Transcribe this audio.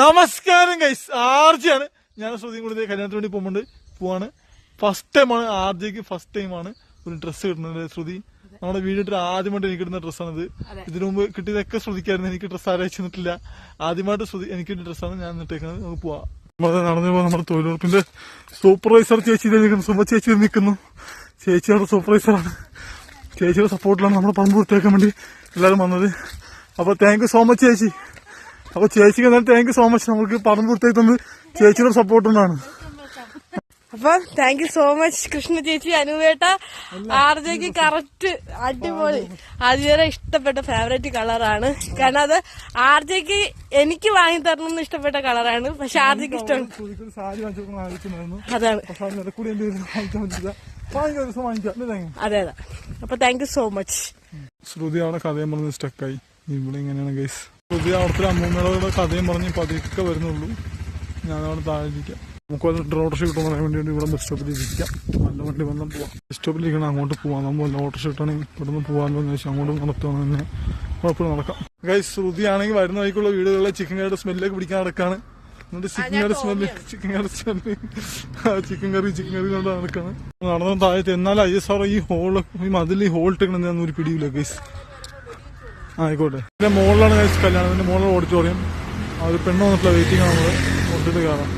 നമസ്കാരം ഗൈസ്, ആർജിയാണ്. ഞാൻ ശ്രുതിയും കൂടി കല്യാണത്തിന് വേണ്ടി പോവാണ്. ഫസ്റ്റ് ടൈമാണ് ആർജിക്ക്, ഫസ്റ്റ് ടൈമാണ് ഒരു ഡ്രസ്സ് കിട്ടുന്നത്. ശ്രുതി നമ്മുടെ വീടിട്ട് ആദ്യമായിട്ട് എനിക്ക് കിട്ടുന്ന ഡ്രസ്സാണിത്. ഇതിനു മുമ്പ് കിട്ടിയതൊക്കെ ശ്രുതിക്കായിരുന്നു, എനിക്ക് ഡ്രസ്സ് ആരും തന്നിട്ടില്ല. ആദ്യമായിട്ട് ശ്രുതി എനിക്ക് കിട്ടിയ ഡ്രസ്സാണ് ഞാൻ ഇട്ടേക്കുന്നത്. നമുക്ക് പോവാം. നടന്നു പോകാൻ നമ്മുടെ തൊഴിലുറപ്പിന്റെ സൂപ്പർവൈസർ ചേച്ചി നിൽക്കുന്നു, സുമ ചേച്ചി നിൽക്കുന്നു. ചേച്ചിയുടെ സൂപ്പർവൈസറാണ്, ചേച്ചിയുടെ സപ്പോർട്ടിലാണ് നമ്മുടെ പറമ്പ് വൃത്തിയാക്കാൻ വേണ്ടി എല്ലാവരും വന്നത്. അപ്പൊ താങ്ക് യു സോ മച്ച് ചേച്ചി. അപ്പൊ ചേച്ചിക്ക് എന്തായാലും താങ്ക് യു സോ മച്ച്. നമുക്ക് പറമ്പ് വൃത്തിയാക്കി തന്നത് ചേച്ചിയുടെ സപ്പോർട്ട് കൊണ്ടാണ്. അപ്പൊ thank you so much Krishna ചേച്ചി, അനുവേട്ട. ആർജയ്ക്ക് കറക്റ്റ് അടിപൊളി, ആദ്യം ഇഷ്ടപ്പെട്ട ഫേവറേറ്റ് കളറാണ്. കാരണം അത് ആർജയ്ക്ക് എനിക്ക് വാങ്ങി തരണമെന്ന് ഇഷ്ടപ്പെട്ട കളറാണ്. പക്ഷെ ആർജയ്ക്ക് ഇഷ്ടമാണ്. അതാണ്. അതെ അതെ. അപ്പൊ താങ്ക് യു സോ മച്ച്. ശ്രുതി അവിടെ കഥയും പറഞ്ഞ് സ്റ്റക്കായി. ഇവിടെ ഇങ്ങനെയാണ് ഗൈസ്. ശ്രുതി അവിടുത്തെ അമ്മൂമ്മയുടെ കഥയും പറഞ്ഞ് പതുക്കെ വരുന്നുള്ളൂ. ഞാനവിടെ താഴെ ഇരിക്കാം. നമുക്ക് വല്ല ഓട്ടോറിക്ഷ കിട്ടുമെന്ന് പറയാൻ വേണ്ടി ഇവിടെ ബസ് സ്റ്റോപ്പിൽ ഇരിക്കാം. നല്ല വണ്ടി വന്നാൽ പോവാം. ബസ് സ്റ്റോപ്പിൽ ഇരിക്കണം, അങ്ങോട്ട് പോവാം. നമ്മൾ വല്ല ഓട്ടോറിക്ഷ കിട്ടുകയാണെങ്കിൽ ഇവിടുന്ന് പോകാമല്ലോ എന്ന് വെച്ചാൽ അങ്ങോട്ട് നടത്തുകയാണ്. തന്നെ കുഴപ്പമില്ല, നടക്കാം. ഗൈസ്, ശ്രുതി ആണെങ്കിൽ വരുന്ന വഴിക്കുള്ള വീടുകളിലെ ചിക്കൻ കറിയുടെ സ്മെല്ലൊക്കെ പിടിക്കാൻ നടക്കാണ്. എന്നിട്ട് ചിക്കൻ കറി സ്മെല്ല് ചിക്കൻ കറി കൊണ്ട് നടക്കാണ്. നടന്ന താഴത്ത് എന്നാലും ISR ഈ മതിൽ ഈ ഹോൾ ഇട്ടിക്കണെന്ന് ഒരു പിടിയില്ല ഗൈസ്. ആയിക്കോട്ടെ. ഇതിന്റെ മുകളിലാണ് ഗൈസ് കല്യാണം. ഇതിന്റെ മുകളിൽ ഓഡിറ്റോറിയം. ആ ഒരു പെണ്ണ് വന്നിട്ടുള്ള വെയിറ്റിംഗ് ആണ്. നമ്മള് കൊണ്ടിട്ട് കയറാം.